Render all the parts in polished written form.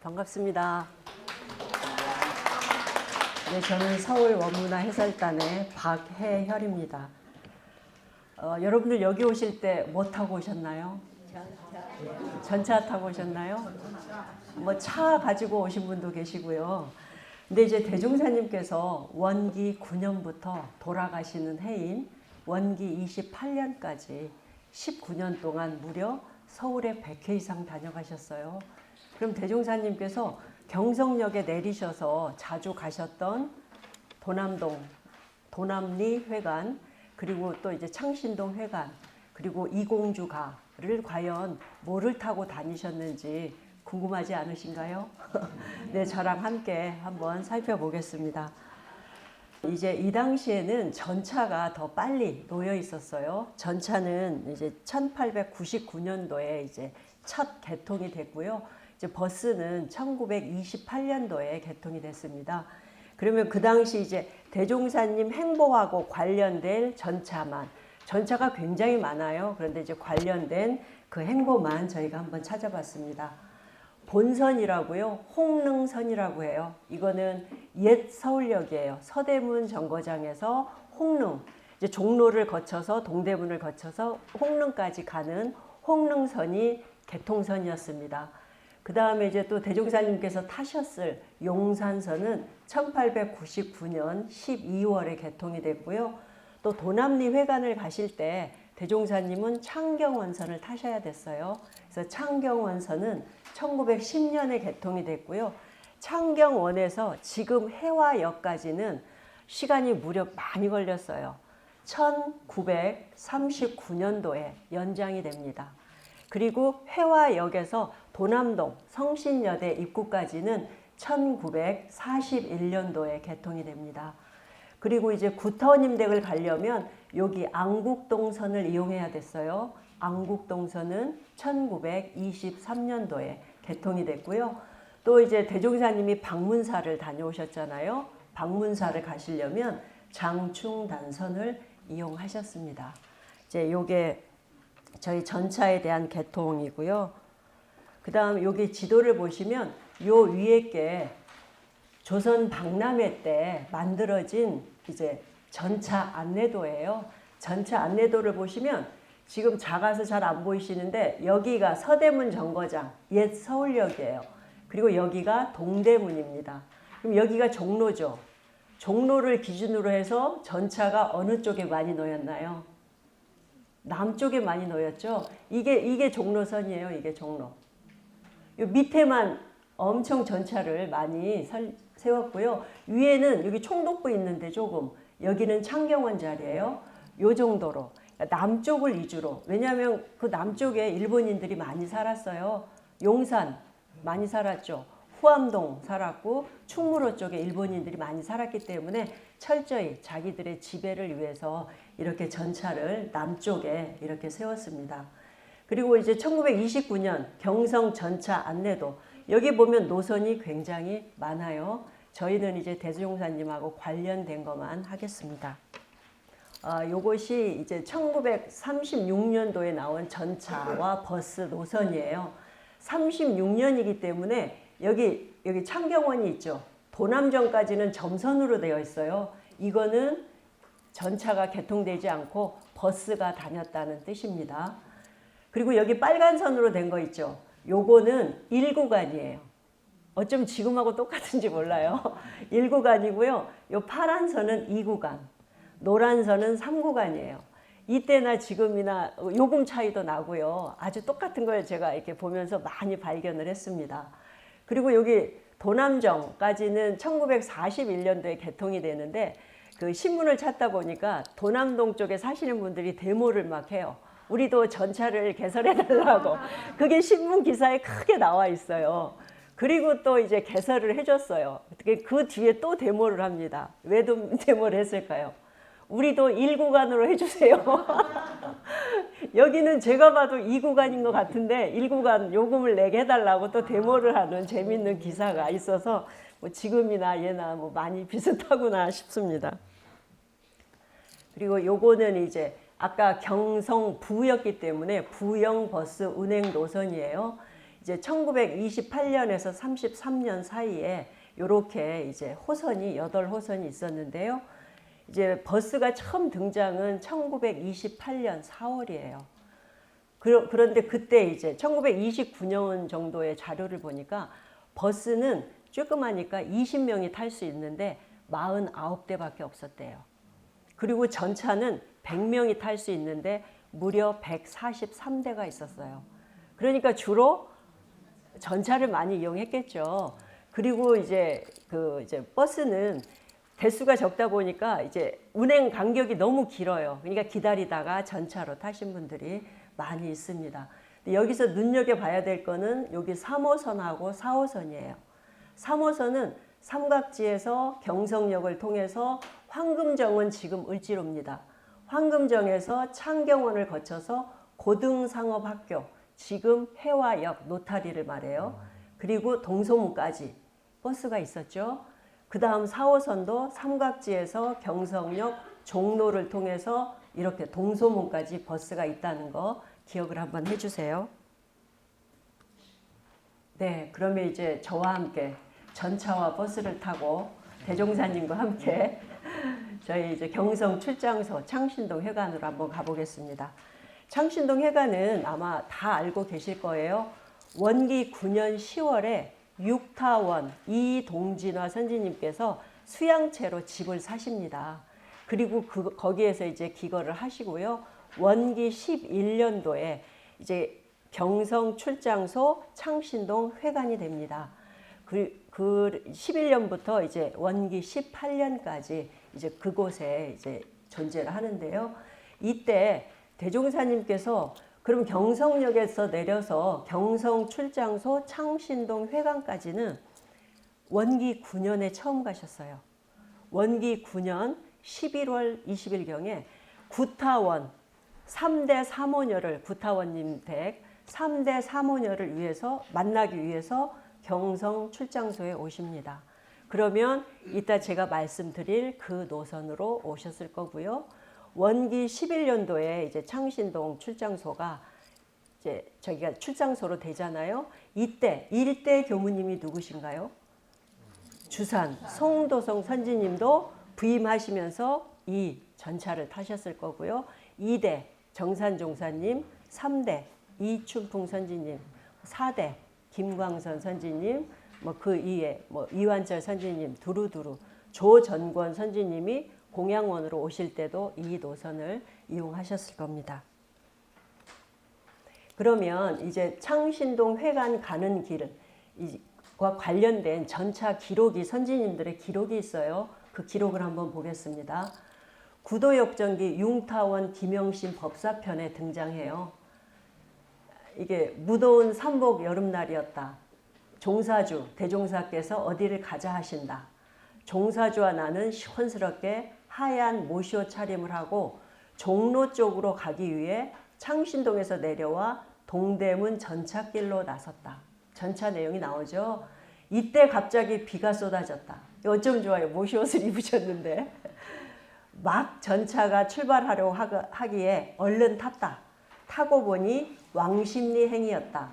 반갑습니다. 네, 저는 서울 원문화 해설단의 박혜혈입니다. 여러분들 여기 오실 때 뭐 타고 오셨나요? 전차 타고 오셨나요? 뭐 차 가지고 오신 분도 계시고요. 근데 이제 대종사님께서 원기 9년부터 돌아가시는 해인 원기 28년까지 19년 동안 무려 서울에 100회 이상 다녀가셨어요. 그럼 대종사님께서 경성역에 내리셔서 자주 가셨던 도남동, 도남리 회관, 그리고 또 이제 창신동 회관, 그리고 이공주가를 과연 뭐를 타고 다니셨는지 궁금하지 않으신가요? 네, 저랑 함께 한번 살펴보겠습니다. 이제 이 당시에는 전차가 더 빨리 놓여 있었어요. 전차는 이제 1899년도에 이제 첫 개통이 됐고요. 이제 버스는 1928년도에 개통이 됐습니다. 그러면 그 당시 이제 대종사님 행보하고 관련된 전차만, 전차가 굉장히 많아요. 그런데 이제 관련된 그 행보만 저희가 한번 찾아봤습니다. 본선이라고요. 홍릉선이라고 해요. 이거는 옛 서울역이에요. 서대문 정거장에서 홍릉, 이제 종로를 거쳐서 동대문을 거쳐서 홍릉까지 가는 홍릉선이 개통선이었습니다. 그 다음에 이제 또 대종사님께서 타셨을 용산선은 1899년 12월에 개통이 됐고요. 또 도남리 회관을 가실 때 대종사님은 창경원선을 타셔야 됐어요. 그래서 창경원선은 1910년에 개통이 됐고요. 창경원에서 지금 해화역까지는 시간이 무려 많이 걸렸어요. 1939년도에 연장이 됩니다. 그리고 해화역에서 도남동 성신여대 입구까지는 1941년도에 개통이 됩니다. 그리고 이제 구터원임댁을 가려면 여기 안국동선을 이용해야 됐어요. 안국동선은 1923년도에 개통이 됐고요. 또 이제 대종사님이 방문사를 다녀오셨잖아요. 방문사를 가시려면 장충단선을 이용하셨습니다. 이제 요게 저희 전차에 대한 개통이고요. 그 다음 여기 지도를 보시면 요 위에 게 조선 박람회 때 만들어진 이제 전차 안내도예요. 전차 안내도를 보시면 지금 작아서 잘 안 보이시는데 여기가 서대문 정거장, 옛 서울역이에요. 그리고 여기가 동대문입니다. 그럼 여기가 종로죠. 종로를 기준으로 해서 전차가 어느 쪽에 많이 놓였나요? 남쪽에 많이 놓였죠. 이게 종로선이에요. 이게 종로. 요 밑에만 엄청 전차를 많이 세웠고요. 위에는 여기 총독부 있는데 조금, 여기는 창경원 자리예요. 요 정도로 남쪽을 위주로. 왜냐하면 그 남쪽에 일본인들이 많이 살았어요. 용산 많이 살았죠. 후암동 살았고 충무로 쪽에 일본인들이 많이 살았기 때문에 철저히 자기들의 지배를 위해서 이렇게 전차를 남쪽에 이렇게 세웠습니다. 그리고 이제 1929년 경성 전차 안내도, 여기 보면 노선이 굉장히 많아요. 저희는 이제 대종사님하고 관련된 것만 하겠습니다. 요것이 이제 1936년도에 나온 전차와 버스 노선이에요. 36년이기 때문에 여기 창경원이 있죠. 도남전까지는 점선으로 되어 있어요. 이거는 전차가 개통되지 않고 버스가 다녔다는 뜻입니다. 그리고 여기 빨간 선으로 된 거 있죠. 요거는 1구간이에요. 어쩜 지금하고 똑같은지 몰라요. 1구간이고요. 요 파란 선은 2구간, 노란 선은 3구간이에요. 이때나 지금이나 요금 차이도 나고요. 아주 똑같은 걸 제가 이렇게 보면서 많이 발견을 했습니다. 그리고 여기 도남정까지는 1941년도에 개통이 되는데 그 신문을 찾다 보니까 도남동 쪽에 사시는 분들이 데모를 막 해요. 우리도 전차를 개설해달라고. 그게 신문 기사에 크게 나와 있어요. 그리고 또 이제 개설을 해줬어요. 그 뒤에 또 데모를 합니다. 왜 데모를 했을까요? 우리도 1구간으로 해주세요. 여기는 제가 봐도 2구간인 것 같은데 1구간 요금을 내게 해달라고 또 데모를 하는 재밌는 기사가 있어서 뭐 지금이나 예나 뭐 많이 비슷하구나 싶습니다. 그리고 요거는 이제 아까 경성 부였기 때문에 부영 버스 운행 노선이에요. 이제 1928년에서 33년 사이에 이렇게 이제 호선이 8호선이 있었는데요. 이제 버스가 처음 등장은 1928년 4월이에요. 그런데 그때 이제 1929년 정도의 자료를 보니까 버스는 조그마니까 20명이 탈 수 있는데 49대밖에 없었대요. 그리고 전차는 100명이 탈 수 있는데 무려 143대가 있었어요. 그러니까 주로 전차를 많이 이용했겠죠. 그리고 이제 버스는 대수가 적다 보니까 이제 운행 간격이 너무 길어요. 그러니까 기다리다가 전차로 타신 분들이 많이 있습니다. 여기서 눈여겨봐야 될 거는 여기 3호선하고 4호선이에요. 3호선은 삼각지에서 경성역을 통해서 황금정은 지금 을지로입니다. 황금정에서 창경원을 거쳐서 고등상업학교, 지금 해화역, 노타리를 말해요. 그리고 동소문까지 버스가 있었죠. 그 다음 4호선도 삼각지에서 경성역, 종로를 통해서 이렇게 동소문까지 버스가 있다는 거 기억을 한번 해주세요. 네, 그러면 이제 저와 함께 전차와 버스를 타고 대종사님과 함께 저희 이제 경성 출장소 창신동 회관으로 한번 가보겠습니다. 창신동 회관은 아마 다 알고 계실 거예요. 원기 9년 10월에 육타원 이동진화 선지님께서 수양채로 집을 사십니다. 그리고 거기에서 이제 기거를 하시고요. 원기 11년도에 이제 경성 출장소 창신동 회관이 됩니다. 그 11년부터 이제 원기 18년까지 이제 그곳에 이제 존재를 하는데요. 이때 대종사님께서 그럼 경성역에서 내려서 경성 출장소 창신동 회관까지는 원기 9년에 처음 가셨어요. 원기 9년 11월 20일경에 구타원 3대 사모녀를 구타원님 댁 3대 사모녀를 위해서 만나기 위해서 경성 출장소에 오십니다. 그러면 이따 제가 말씀드릴 그 노선으로 오셨을 거고요. 원기 11년도에 이제 창신동 출장소가 이제 저기가 출장소로 되잖아요. 이때 일대 교무님이 누구신가요? 주산 송도성 선지님도 부임하시면서 이 전차를 타셨을 거고요. 2대 정산종사님, 3대 이춘풍 선지님, 4대 김광선 선지님, 그 이에 이완철 선지님 두루두루 조전권 선지님이 공양원으로 오실 때도 이 노선을 이용하셨을 겁니다. 그러면 이제 창신동 회관 가는 길과 관련된 전차 기록이 선지님들의 기록이 있어요. 그 기록을 한번 보겠습니다. 구도역전기 융타원 김영신 법사편에 등장해요. 이게 무더운 삼복 여름날이었다. 종사주 대종사께서 어디를 가자 하신다. 종사주와 나는 시원스럽게 하얀 모시옷 차림을 하고 종로 쪽으로 가기 위해 창신동에서 내려와 동대문 전차길로 나섰다. 전차 내용이 나오죠. 이때 갑자기 비가 쏟아졌다. 어쩜 좋아요. 모시옷을 입으셨는데 막 전차가 출발하려고 하기에 얼른 탔다. 타고 보니 왕십리 행이었다.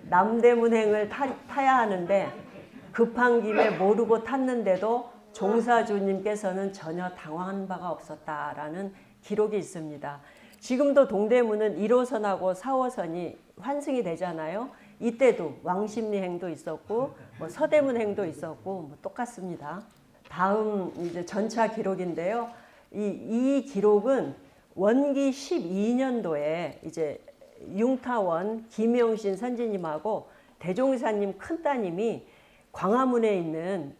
남대문 행을 타야 하는데 급한 김에 모르고 탔는데도 종사주님께서는 전혀 당황한 바가 없었다라는 기록이 있습니다. 지금도 동대문은 1호선하고 4호선이 환승이 되잖아요. 이때도 왕십리 행도 있었고 서대문 행도 있었고 똑같습니다. 다음 이제 전차 기록인데요. 이 기록은 원기 12년도에 이제 융타원 김영신 선지님하고 대종사님 큰따님이 광화문에 있는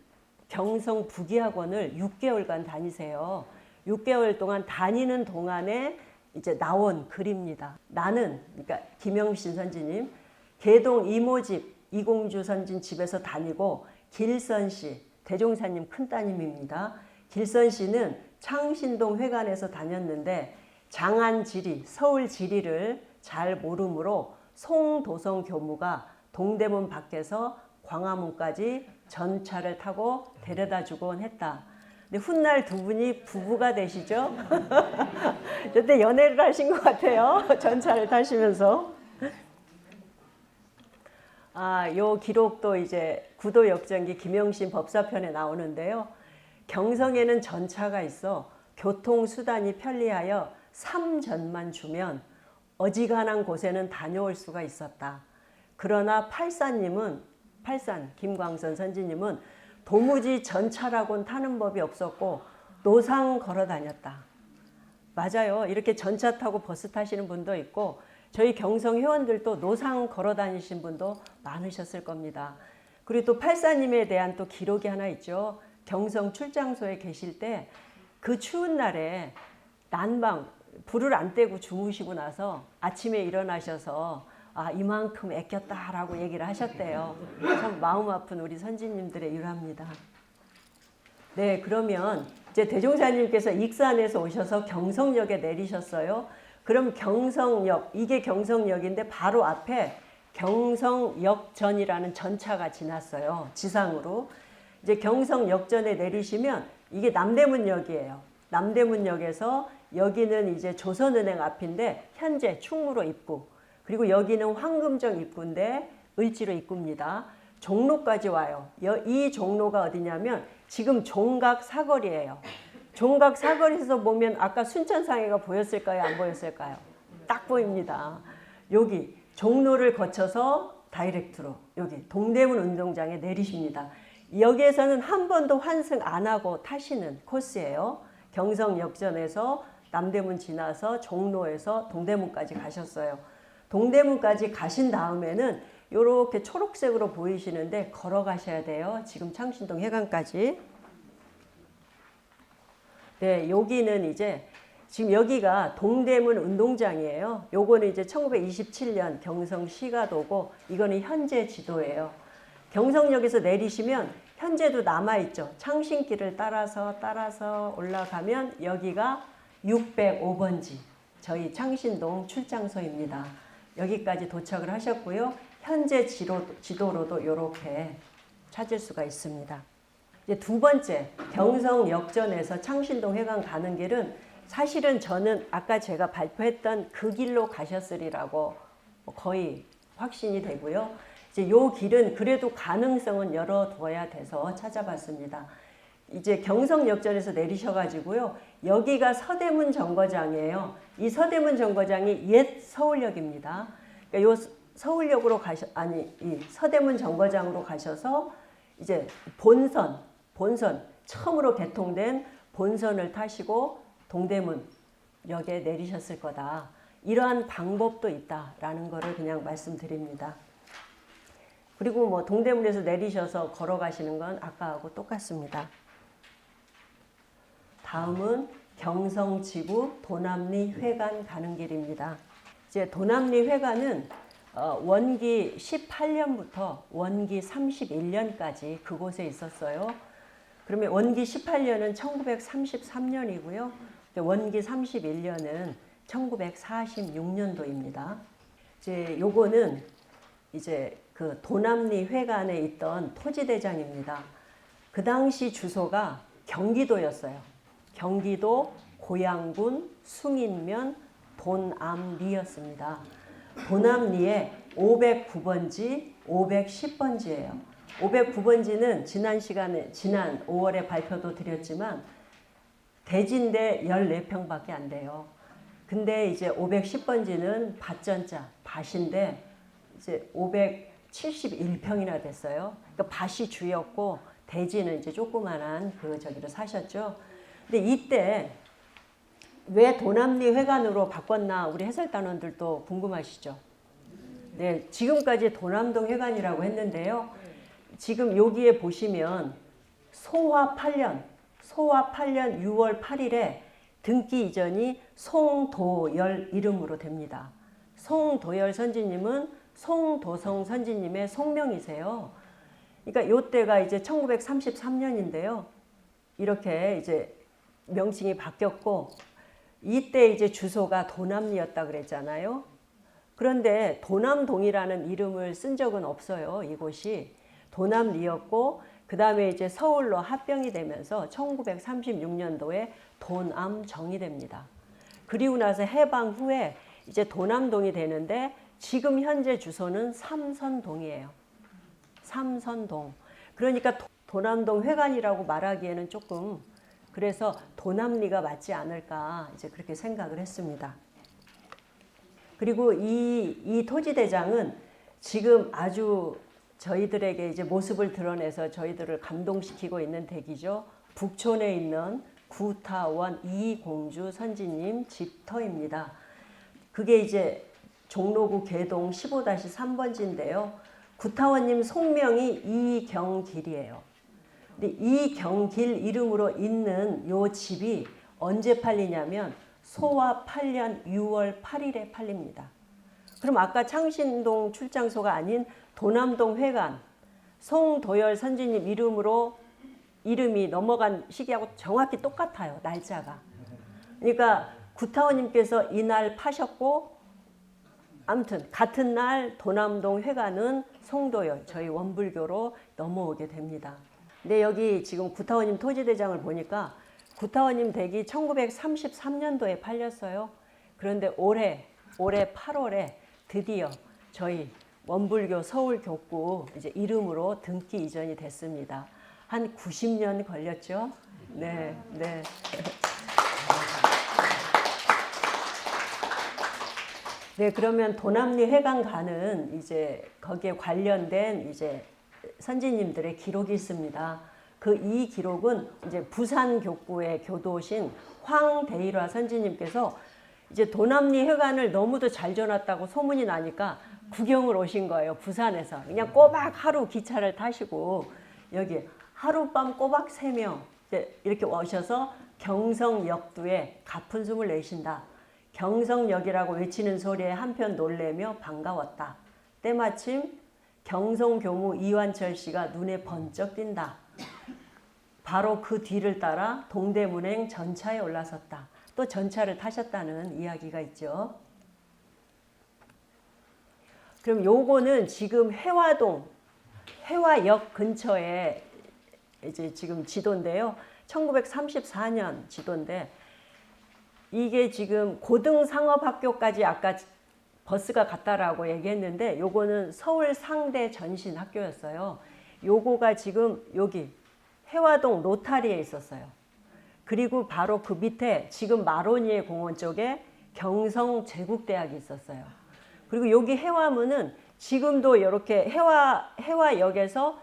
경성 부기학원을 6개월간 다니세요. 6개월 동안 다니는 동안에 이제 나온 글입니다. 나는 그러니까 김영신 선지님 개동 이모집 이공주 선진 집에서 다니고 길선 씨 대종사님 큰따님입니다. 길선 씨는 창신동 회관에서 다녔는데 장안 지리, 서울 지리를 잘 모르므로 송도성 교무가 동대문 밖에서 광화문까지 전차를 타고 데려다 주곤 했다. 근데 훗날 두 분이 부부가 되시죠? 그때 연애를 하신 것 같아요. 전차를 타시면서. 요 기록도 이제 구도 역전기 김영신 법사편에 나오는데요. 경성에는 전차가 있어 교통수단이 편리하여 3전만 주면 어지간한 곳에는 다녀올 수가 있었다. 그러나 팔산 김광선 선지님은 도무지 전차라고는 타는 법이 없었고 노상 걸어 다녔다. 맞아요. 이렇게 전차 타고 버스 타시는 분도 있고 저희 경성 회원들도 노상 걸어 다니신 분도 많으셨을 겁니다. 그리고 또 팔사님에 대한 또 기록이 하나 있죠. 경성 출장소에 계실 때 그 추운 날에 난방 불을 안 떼고 주무시고 나서 아침에 일어나셔서 이만큼 애꼈다라고 얘기를 하셨대요. 참 마음 아픈 우리 선지님들의 일화입니다. 네, 그러면 이제 대종사님께서 익산에서 오셔서 경성역에 내리셨어요. 그럼 경성역, 이게 경성역인데 바로 앞에 경성역전이라는 전차가 지났어요. 지상으로. 이제 경성역전에 내리시면 이게 남대문역이에요. 남대문역에서 여기는 이제 조선은행 앞인데 현재 충무로 입구, 그리고 여기는 황금정 입구인데 을지로 입구입니다. 종로까지 와요. 이 종로가 어디냐면 지금 종각 사거리예요. 종각 사거리에서 보면 아까 순천상해가 보였을까요? 안 보였을까요? 딱 보입니다. 여기 종로를 거쳐서 다이렉트로 여기 동대문 운동장에 내리십니다. 여기에서는 한 번도 환승 안 하고 타시는 코스예요. 경성역전에서 남대문 지나서 종로에서 동대문까지 가셨어요. 동대문까지 가신 다음에는 이렇게 초록색으로 보이시는데 걸어가셔야 돼요. 지금 창신동 해관까지. 네, 여기는 이제 지금 여기가 동대문 운동장이에요. 요거는 이제 1927년 경성시가 도고 이거는 현재 지도예요. 경성역에서 내리시면 현재도 남아있죠. 창신길을 따라서 올라가면 여기가 605번지 저희 창신동 출장소입니다. 여기까지 도착을 하셨고요. 현재 지도로도 이렇게 찾을 수가 있습니다. 이제 두 번째, 경성역전에서 창신동 회관 가는 길은 사실은 저는 아까 제가 발표했던 그 길로 가셨으리라고 거의 확신이 되고요. 이제 요 길은 그래도 가능성은 열어둬야 돼서 찾아봤습니다. 이제 경성역전에서 내리셔가지고요. 여기가 서대문 정거장이에요. 이 서대문 정거장이 옛 서울역입니다. 그러니까 요 서울역으로 이 서대문 정거장으로 가셔서 이제 본선 처음으로 개통된 본선을 타시고 동대문역에 내리셨을 거다. 이러한 방법도 있다라는 거를 그냥 말씀드립니다. 그리고 뭐 동대문에서 내리셔서 걸어가시는 건 아까하고 똑같습니다. 다음은 경성지구 도남리 회관 가는 길입니다. 이제 도남리 회관은 원기 18년부터 원기 31년까지 그곳에 있었어요. 그러면 원기 18년은 1933년이고요. 원기 31년은 1946년도입니다. 이제 요거는 이제 그 도남리 회관에 있던 토지대장입니다. 그 당시 주소가 경기도였어요. 경기도 고양군 숭인면 돈암리였습니다. 돈암리에 509번지, 510번지예요. 509번지는 지난 5월에 발표도 드렸지만 대지인데 14평밖에 안 돼요. 근데 이제 510번지는 밭전자, 밭인데 이제 571평이나 됐어요. 그러니까 밭이 주였고 대지는 이제 조그만한 저기로 사셨죠. 근데 이때 왜 도남리 회관으로 바꿨나 우리 해설단원들도 궁금하시죠? 네, 지금까지 도남동 회관이라고 했는데요. 지금 여기에 보시면 소화 8년 6월 8일에 등기 이전이 송도열 이름으로 됩니다. 송도열 선지님은 송도성 선지님의 송명이세요. 그러니까 요때가 이제 1933년인데요. 이렇게 이제 명칭이 바뀌었고 이때 이제 주소가 도남리였다 그랬잖아요. 그런데 도남동이라는 이름을 쓴 적은 없어요. 이곳이 도남리였고 그 다음에 이제 서울로 합병이 되면서 1936년도에 도남정이 됩니다. 그리고 나서 해방 후에 이제 도남동이 되는데 지금 현재 주소는 삼선동이에요. 삼선동. 그러니까 도남동 회관이라고 말하기에는 조금 그래서 도남리가 맞지 않을까 이제 그렇게 생각을 했습니다. 그리고 이 토지대장은 지금 아주 저희들에게 이제 모습을 드러내서 저희들을 감동시키고 있는 댁이죠. 북촌에 있는 구타원 이공주 선지님 집터입니다. 그게 이제 종로구 개동 15-3번지인데요. 구타원님 속명이 이경길이에요. 근데 이경길 이름으로 있는 요 집이 언제 팔리냐면 소와 8년 6월 8일에 팔립니다. 그럼 아까 창신동 출장소가 아닌 도남동 회관 송도열 선지님 이름이 넘어간 시기하고 정확히 똑같아요. 날짜가. 그러니까 구타원님께서 이날 파셨고 아무튼 같은 날 도남동 회관은 송도열 저희 원불교로 넘어오게 됩니다. 근데 여기 지금 구타원님 토지대장을 보니까 구타원님 댁이 1933년도에 팔렸어요. 그런데 올해 8월에 드디어 저희 원불교 서울교구 이제 이름으로 등기 이전이 됐습니다. 한 90년 걸렸죠? 네, 네. 네, 그러면 도남리 회관가는 이제 거기에 관련된 이제 선지님들의 기록이 있습니다. 이 기록은 이제 부산 교구의 교도신 황대일화 선지님께서 이제 도남리 회관을 너무도 잘 지어놨다고 소문이 나니까 구경을 오신 거예요. 부산에서. 그냥 꼬박 하루 기차를 타시고 여기 하룻밤 꼬박 3명 이렇게 오셔서 경성역두에 가쁜 숨을 내쉰다. 경성역이라고 외치는 소리에 한편 놀래며 반가웠다. 때마침 경성교무 이완철 씨가 눈에 번쩍 띈다. 바로 그 뒤를 따라 동대문행 전차에 올라섰다. 또 전차를 타셨다는 이야기가 있죠. 그럼 요거는 지금 해화역 근처에 이제 지금 지도인데요. 1934년 지도인데 이게 지금 고등상업학교까지 아까 버스가 갔다라고 얘기했는데 요거는 서울 상대 전신 학교였어요. 요거가 지금 여기 해화동 로타리에 있었어요. 그리고 바로 그 밑에 지금 마로니에 공원 쪽에 경성제국대학이 있었어요. 그리고 여기 해화문은 지금도 이렇게 해화역에서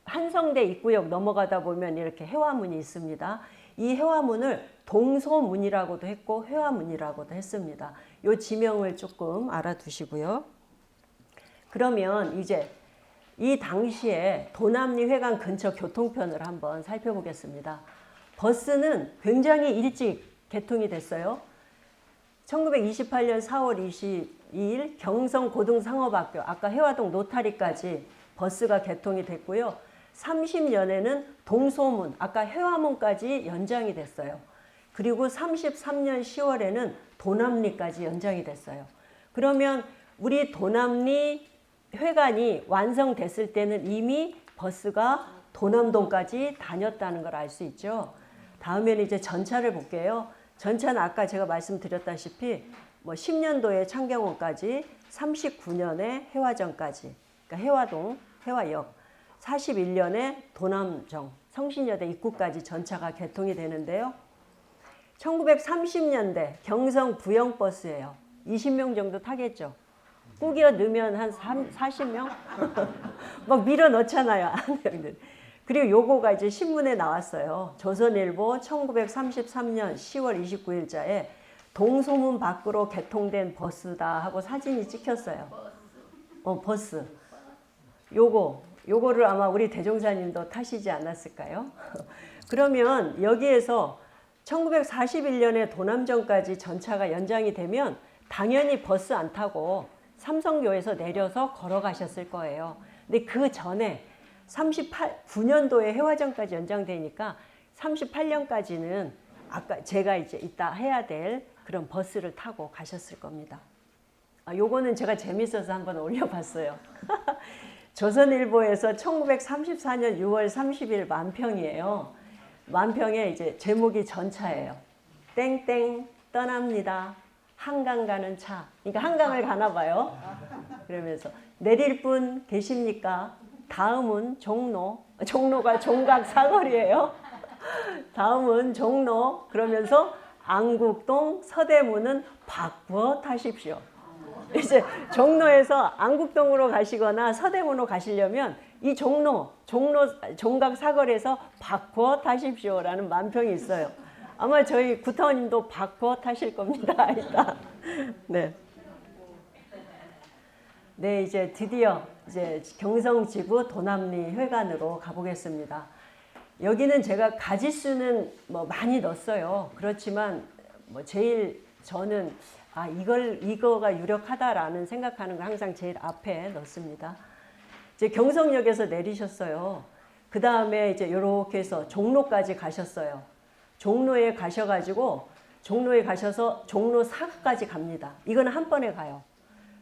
한성대 입구역 넘어가다 보면 이렇게 해화문이 있습니다. 이 해화문을 동소문이라고도 했고 해화문이라고도 했습니다. 이 지명을 조금 알아두시고요. 그러면 이제 이 당시에 도남리 회관 근처 교통편을 한번 살펴보겠습니다. 버스는 굉장히 일찍 개통이 됐어요. 1928년 4월 22일 경성고등상업학교 아까 해화동 노타리까지 버스가 개통이 됐고요. 30년에는 동소문 아까 해화문까지 연장이 됐어요. 그리고 33년 10월에는 도남리까지 연장이 됐어요. 그러면 우리 도남리 회관이 완성됐을 때는 이미 버스가 도남동까지 다녔다는 걸 알 수 있죠. 다음에는 이제 전차를 볼게요. 전차는 아까 제가 말씀드렸다시피 10년도에 창경원까지 39년에 해화정까지 그러니까 해화동, 해화역 41년에 도남정, 성신여대 입구까지 전차가 개통이 되는데요. 1930년대 경성 부영버스예요. 20명 정도 타겠죠. 꾸겨 넣으면 한 40명? 막 밀어 넣잖아요. 학생들. 그리고 요거가 이제 신문에 나왔어요. 조선일보 1933년 10월 29일자에 동소문 밖으로 개통된 버스다 하고 사진이 찍혔어요. 버스. 요거를 아마 우리 대종사님도 타시지 않았을까요? 그러면 여기에서 1941년에 도남정까지 전차가 연장이 되면 당연히 버스 안 타고 삼성교에서 내려서 걸어가셨을 거예요. 근데 그 전에 9년도에 해화정까지 연장되니까 38년까지는 아까 제가 이제 이따 해야 될 그런 버스를 타고 가셨을 겁니다. 요거는 제가 재밌어서 한번 올려봤어요. 조선일보에서 1934년 6월 30일 만평이에요. 만평에 이제 제목이 전차예요. 땡땡 떠납니다. 한강 가는 차. 그러니까 한강을 가나 봐요. 그러면서 내릴 분 계십니까? 다음은 종로가 종각 사거리예요. 다음은 종로. 그러면서 안국동 서대문은 바꾸어 타십시오. 이제 종로에서 안국동으로 가시거나 서대문으로 가시려면 이 종각 사거리에서 바꾸어 타십시오라는 만평이 있어요. 아마 저희 구타원님도 바꾸어 타실 겁니다. 일단. 네. 네, 이제 드디어 이제 경성지구 도남리 회관으로 가보겠습니다. 여기는 제가 가지수는 뭐 많이 넣었어요. 그렇지만 뭐 제일 저는 이거가 유력하다라는 생각하는 거 항상 제일 앞에 넣습니다. 이제 경성역에서 내리셨어요. 그 다음에 이제 이렇게 해서 종로까지 가셨어요. 종로에 가셔가지고 종로에 가셔서 종로 사가까지 갑니다. 이거는 한 번에 가요.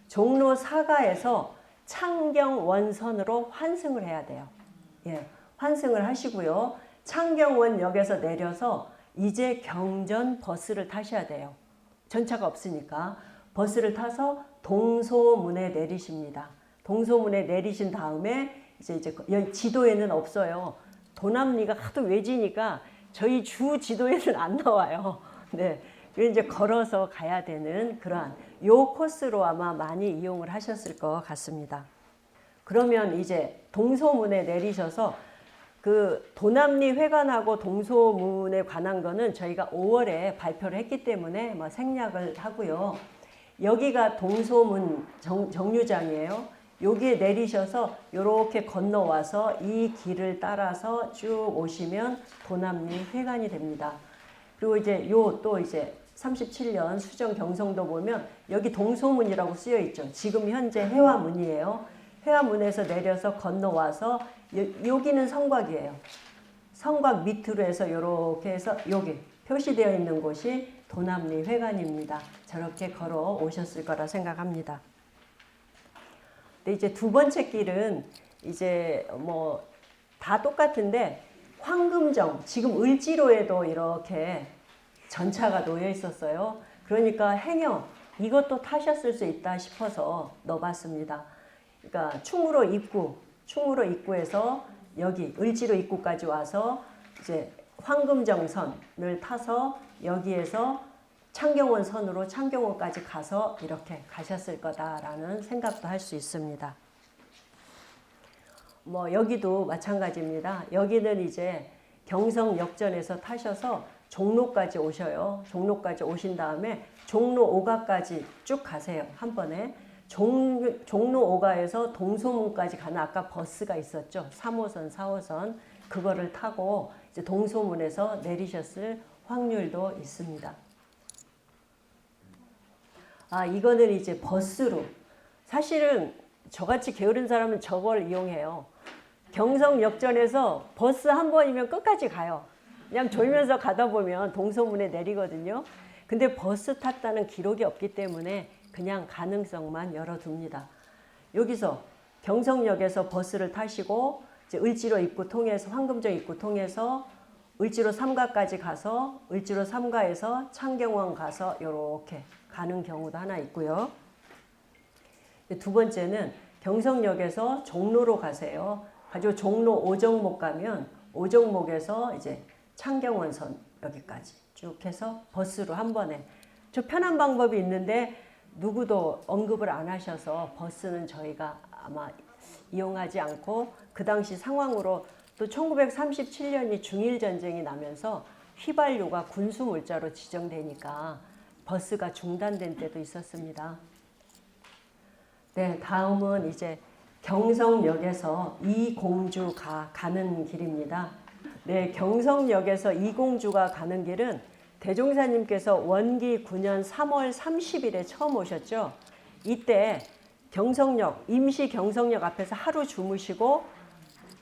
종로 사가에서 창경원선으로 환승을 해야 돼요. 예, 환승을 하시고요. 창경원역에서 내려서 이제 경전 버스를 타셔야 돼요. 전차가 없으니까 버스를 타서 동소문에 내리십니다. 동소문에 내리신 다음에 이제 여기 지도에는 없어요. 도남리가 하도 외지니까 저희 주 지도에는 안 나와요. 네. 그래서 이제 걸어서 가야 되는 그러한 요 코스로 아마 많이 이용을 하셨을 것 같습니다. 그러면 이제 동소문에 내리셔서 그 도남리 회관하고 동소문에 관한 거는 저희가 5월에 발표를 했기 때문에 뭐 생략을 하고요. 여기가 동소문 정류장이에요. 여기에 내리셔서 이렇게 건너와서 이 길을 따라서 쭉 오시면 도남리 회관이 됩니다. 그리고 이제 또 이제 37년 수정 경성도 보면 여기 동소문이라고 쓰여 있죠. 지금 현재 해화문이에요. 해화문에서 내려서 건너와서 여기는 성곽이에요. 성곽 밑으로 해서 이렇게 해서 여기 표시되어 있는 곳이 도남리 회관입니다. 저렇게 걸어 오셨을 거라 생각합니다. 근데 이제 두 번째 길은 이제 뭐 다 똑같은데 황금정, 지금 을지로에도 이렇게 전차가 놓여 있었어요. 그러니까 행여 이것도 타셨을 수 있다 싶어서 넣어봤습니다. 그러니까 충무로 입구에서 여기 을지로 입구까지 와서 이제 황금정선을 타서 여기에서 창경원 선으로 창경원까지 가서 이렇게 가셨을 거다라는 생각도 할 수 있습니다. 뭐 여기도 마찬가지입니다. 여기는 이제 경성역전에서 타셔서 종로까지 오셔요. 종로까지 오신 다음에 종로 5가까지 쭉 가세요. 한 번에. 종로 5가에서 동소문까지 가는 아까 버스가 있었죠. 3호선, 4호선. 그거를 타고 이제 동소문에서 내리셨을 확률도 있습니다. 이거는 이제 버스로. 사실은 저같이 게으른 사람은 저걸 이용해요. 경성역전에서 버스 한 번이면 끝까지 가요. 그냥 졸면서 가다 보면 동소문에 내리거든요. 근데 버스 탔다는 기록이 없기 때문에 그냥 가능성만 열어둡니다. 여기서 경성역에서 버스를 타시고 이제 을지로 입구 통해서 황금정 입구 통해서 을지로 3가까지 가서 을지로 3가에서 창경원 가서 이렇게 가는 경우도 하나 있고요. 두 번째는 경성역에서 종로로 가세요. 가지고 종로 5정목 가면 5정목에서 이제 창경원선 여기까지 쭉 해서 버스로 한 번에. 저 편한 방법이 있는데 누구도 언급을 안 하셔서 버스는 저희가 아마 이용하지 않고 그 당시 상황으로 또 1937년이 중일전쟁이 나면서 휘발유가 군수물자로 지정되니까 버스가 중단된 때도 있었습니다. 네, 다음은 이제 경성역에서 이공주가 가는 길입니다. 네, 경성역에서 이공주가 가는 길은 대종사님께서 원기 9년 3월 30일에 처음 오셨죠. 이때 경성역, 임시 경성역 앞에서 하루 주무시고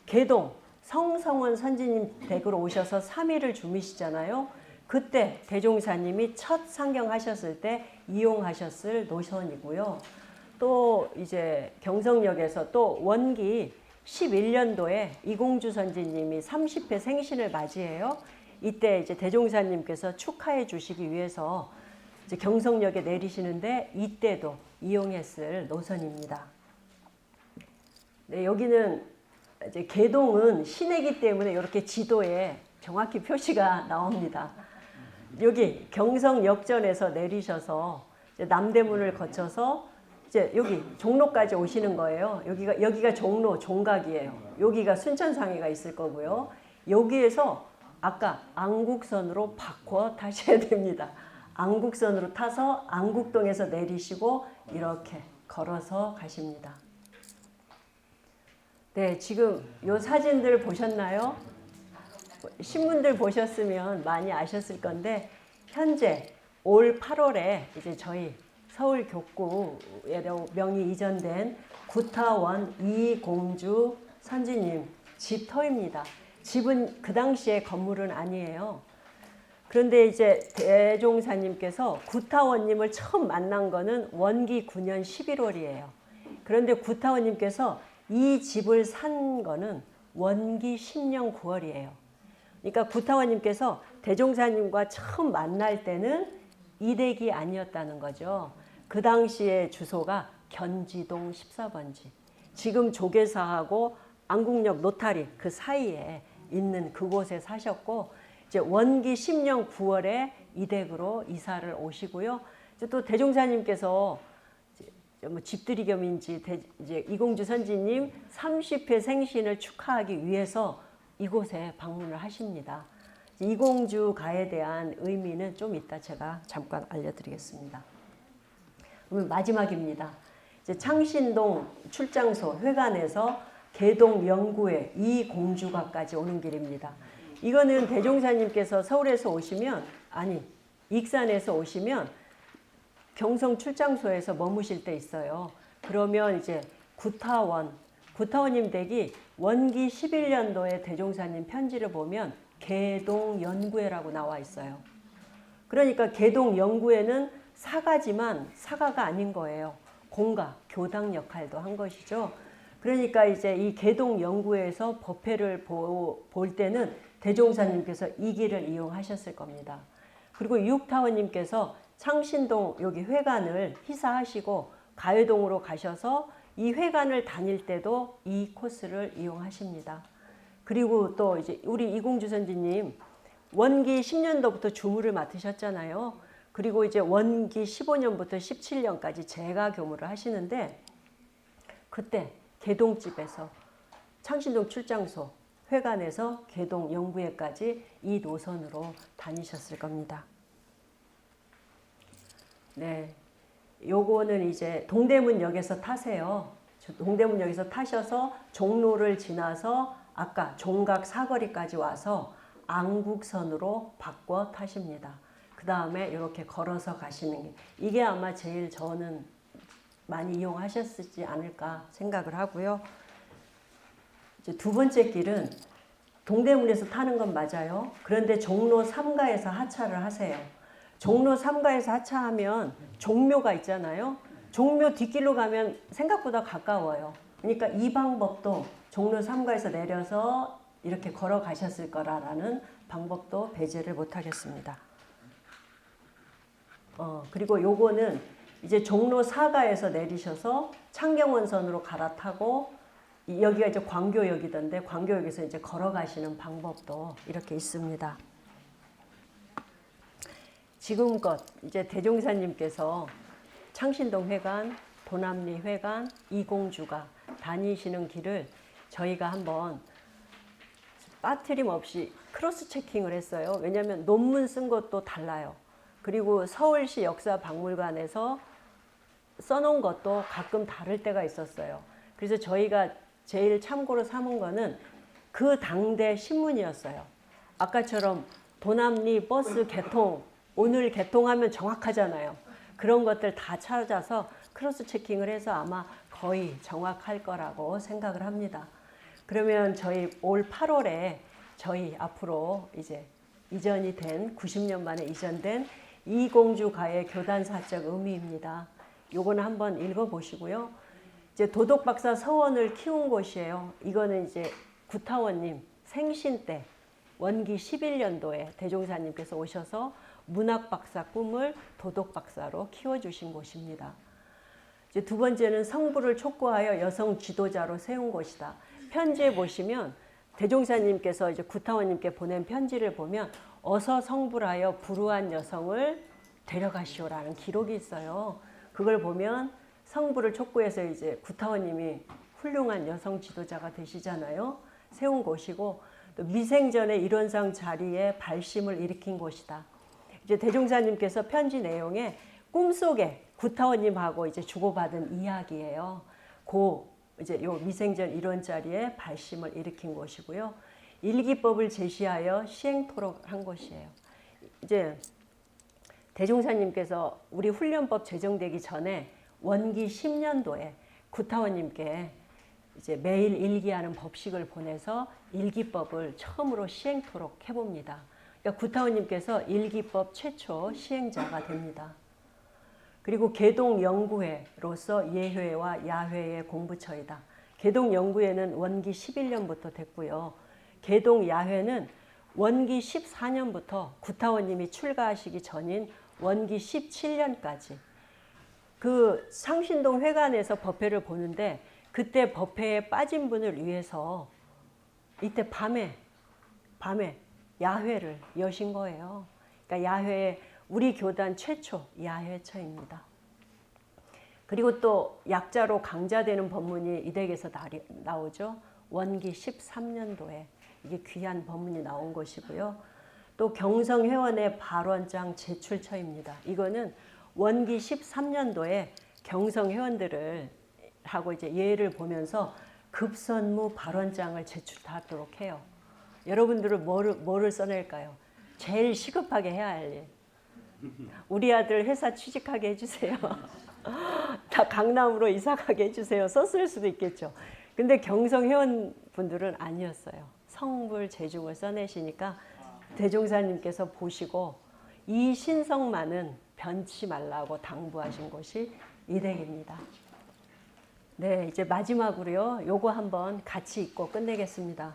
개동, 성성원 선지님 댁으로 오셔서 3일을 주무시잖아요. 그때 대종사님이 첫 상경하셨을 때 이용하셨을 노선이고요. 또 이제 경성역에서 또 원기 11년도에 이공주 선지님이 30회 생신을 맞이해요. 이때 이제 대종사님께서 축하해 주시기 위해서 이제 경성역에 내리시는데 이때도 이용했을 노선입니다. 네, 여기는 이제 개동은 시내이기 때문에 이렇게 지도에 정확히 표시가 나옵니다. 여기 경성역전에서 내리셔서 이제 남대문을 거쳐서 이제 여기 종로까지 오시는 거예요. 여기가 종로 종각이에요. 여기가 순천상해가 있을 거고요. 여기에서 아까 안국선으로 바꿔 타셔야 됩니다. 안국선으로 타서 안국동에서 내리시고 이렇게 걸어서 가십니다. 네, 지금 요 사진들 보셨나요? 신문들 보셨으면 많이 아셨을 건데 현재 올 8월에 이제 저희 서울 교구에 명의 이전된 구타원 이공주 선지님 집터입니다. 집은 그 당시에 건물은 아니에요. 그런데 이제 대종사님께서 구타원님을 처음 만난 거는 원기 9년 11월이에요. 그런데 구타원님께서 이 집을 산 거는 원기 10년 9월이에요. 그러니까 구타원님께서 대종사님과 처음 만날 때는 이댁이 아니었다는 거죠. 그 당시에 주소가 견지동 14번지. 지금 조계사하고 안국역 노타리 그 사이에 있는 그곳에 사셨고 이제 원기 10년 9월에 이댁으로 이사를 오시고요. 이제 또 대종사님께서 뭐 집들이 겸인지 이제 이공주 선지님 30회 생신을 축하하기 위해서 이곳에 방문을 하십니다. 이공주가에 대한 의미는 좀 이따 제가 잠깐 알려드리겠습니다. 그러면 마지막입니다. 이제 창신동 출장소 회관에서 개동 영구에 이공주가까지 오는 길입니다. 이거는 대종사님께서 서울에서 오시면 익산에서 오시면 경성 출장소에서 머무실 때 있어요. 그러면 이제 구타원님 댁이 원기 11년도에 대종사님 편지를 보면 개동 연구회라고 나와 있어요. 그러니까 개동 연구회는 사가지만 사가가 아닌 거예요. 공가, 교당 역할도 한 것이죠. 그러니까 이제 이 개동 연구회에서 법회를 볼 때는 대종사님께서 이 길을 이용하셨을 겁니다. 그리고 육타원님께서 창신동 여기 회관을 희사하시고 가회동으로 가셔서 이 회관을 다닐 때도 이 코스를 이용하십니다. 그리고 또 이제 우리 이공주 선지님 원기 10년도부터 주무를 맡으셨잖아요. 그리고 이제 원기 15년부터 17년까지 재가 교무를 하시는데 그때 개동집에서 창신동 출장소 회관에서 개동 영구회까지 이 노선으로 다니셨을 겁니다. 네, 요거는 이제 동대문역에서 타세요. 동대문역에서 타셔서 종로를 지나서 아까 종각 사거리까지 와서 안국선으로 바꿔 타십니다. 그 다음에 이렇게 걸어서 가시는 게 이게 아마 제일 저는 많이 이용하셨지 않을까 생각을 하고요. 이제 두 번째 길은 동대문에서 타는 건 맞아요. 그런데 종로 3가에서 하차를 하세요. 종로 3가에서 하차하면 종묘가 있잖아요. 종묘 뒷길로 가면 생각보다 가까워요. 그러니까 이 방법도 종로 3가에서 내려서 이렇게 걸어가셨을 거라는 방법도 배제를 못하겠습니다. 그리고 요거는 이제 종로 4가에서 내리셔서 창경원선으로 갈아타고 여기가 이제 광교역이던데 광교역에서 이제 걸어가시는 방법도 이렇게 있습니다. 지금껏 이제 대종사님께서 창신동 회관, 도남리 회관, 이공주가 다니시는 길을 저희가 한번 빠트림 없이 크로스 체킹을 했어요. 왜냐하면 논문 쓴 것도 달라요. 그리고 서울시 역사박물관에서 써놓은 것도 가끔 다를 때가 있었어요. 그래서 저희가 제일 참고로 삼은 거는 그 당대 신문이었어요. 아까처럼 도남리 버스 개통, 오늘 개통하면 정확하잖아요. 그런 것들 다 찾아서 크로스 체킹을 해서 아마 거의 정확할 거라고 생각을 합니다. 그러면 저희 올 8월에 저희 앞으로 이제 이전이 된 90년 만에 이전된 이공주가의 교단사적 의미입니다. 요거는 한번 읽어보시고요. 이제 도덕박사 서원을 키운 곳이에요. 이거는 이제 구타원님 생신 때 원기 11년도에 대종사님께서 오셔서 문학박사 꿈을 도덕박사로 키워주신 곳입니다. 이제 두 번째는 성부를 촉구하여 여성 지도자로 세운 것이다. 편지에 보시면 대종사님께서 이제 구타원님께 보낸 편지를 보면 어서 성불하여 불우한 여성을 데려가시오라는 기록이 있어요. 그걸 보면 성부를 촉구해서 이제 구타원님이 훌륭한 여성 지도자가 되시잖아요. 세운 곳이고 또 미생전의 일원상 자리에 발심을 일으킨 곳이다. 이제 대종사님께서 편지 내용에 꿈속에 구타원님하고 이제 주고받은 이야기예요. 이제 요 미생전 일원 자리에 발심을 일으킨 곳이고요. 일기법을 제시하여 시행토록 한 곳이에요. 이제 대종사님께서 우리 훈련법 제정되기 전에 원기 10년도에 구타원님께 이제 매일 일기하는 법식을 보내서 일기법을 처음으로 시행토록 해봅니다. 그러니까 구타원님께서 일기법 최초 시행자가 됩니다. 그리고 개동연구회로서 예회와 야회의 공부처이다. 개동연구회는 원기 11년부터 됐고요. 개동야회는 원기 14년부터 구타원님이 출가하시기 전인 원기 17년까지 그 상신동 회관에서 법회를 보는데 그때 법회에 빠진 분을 위해서 이때 밤에 야회를 여신 거예요. 그러니까 야회에 우리 교단 최초 야회처입니다. 그리고 또 약자로 강자되는 법문이 이 댁에서 나오죠. 원기 13년도에 이게 귀한 법문이 나온 것이고요. 또 경성회원의 발원장 제출처입니다. 이거는 원기 13년도에 경성회원들을 하고 이제 예를 보면서 급선무 발원장을 제출하도록 해요. 여러분들은 뭐를 써낼까요? 제일 시급하게 해야 할 일. 우리 아들 회사 취직하게 해주세요. 다 강남으로 이사가게 해주세요. 썼을 수도 있겠죠. 근데 경성회원분들은 아니었어요. 성불 제중을 써내시니까 대종사님께서 보시고 이 신성만은 변치 말라고 당부하신 곳이 이 댁입니다. 네, 이제 마지막으로요. 요거 한번 같이 읽고 끝내겠습니다.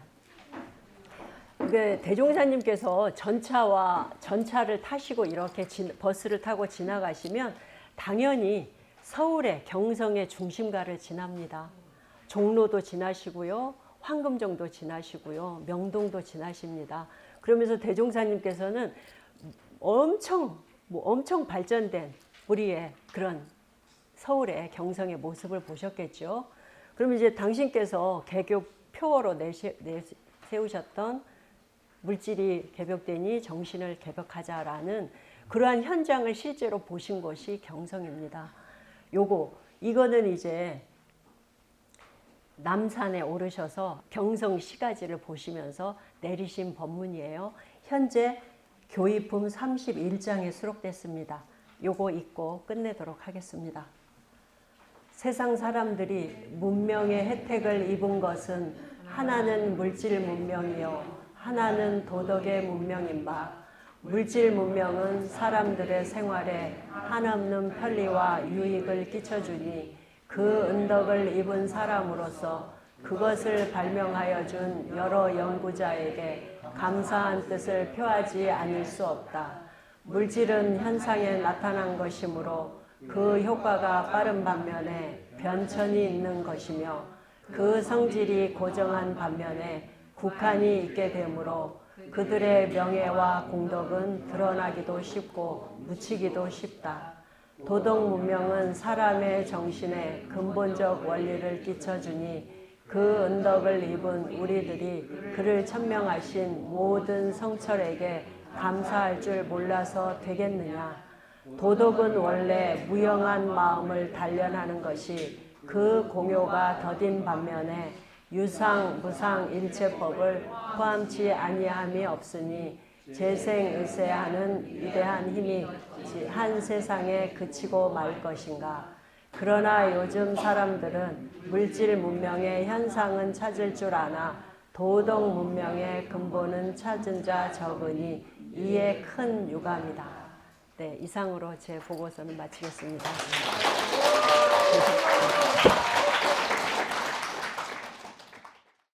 이게 대종사님께서 전차를 타시고 이렇게 버스를 타고 지나가시면 당연히 서울의 경성의 중심가를 지납니다. 종로도 지나시고요. 황금정도 지나시고요. 명동도 지나십니다. 그러면서 대종사님께서는 엄청 발전된 우리의 그런 서울의 경성의 모습을 보셨겠죠. 그러면 이제 당신께서 개교 표어로 세우셨던 물질이 개벽되니 정신을 개벽하자라는 그러한 현장을 실제로 보신 것이 경성입니다. 이거는 이제 남산에 오르셔서 경성 시가지를 보시면서 내리신 법문이에요. 현재 교의품 31장에 수록됐습니다. 요거 읽고 끝내도록 하겠습니다. 세상 사람들이 문명의 혜택을 입은 것은 하나는 물질 문명이요 하나는 도덕의 문명인 바 물질 문명은 사람들의 생활에 한없는 편리와 유익을 끼쳐주니 그 은덕을 입은 사람으로서 그것을 발명하여 준 여러 연구자에게 감사한 뜻을 표하지 않을 수 없다. 물질은 현상에 나타난 것이므로 그 효과가 빠른 반면에 변천이 있는 것이며 그 성질이 고정한 반면에 국한이 있게 되므로 그들의 명예와 공덕은 드러나기도 쉽고 묻히기도 쉽다. 도덕 문명은 사람의 정신에 근본적 원리를 끼쳐주니 그 은덕을 입은 우리들이 그를 천명하신 모든 성철에게 감사할 줄 몰라서 되겠느냐. 도덕은 원래 무영한 마음을 단련하는 것이 그 공효가 더딘 반면에 유상, 무상, 일체법을 포함치 아니함이 없으니 재생의세하는 위대한 힘이 한 세상에 그치고 말 것인가. 그러나 요즘 사람들은 물질 문명의 현상은 찾을 줄 아나 도덕 문명의 근본은 찾은 자 적으니 이에 큰 유감이다. 네, 이상으로 제 보고서는 마치겠습니다.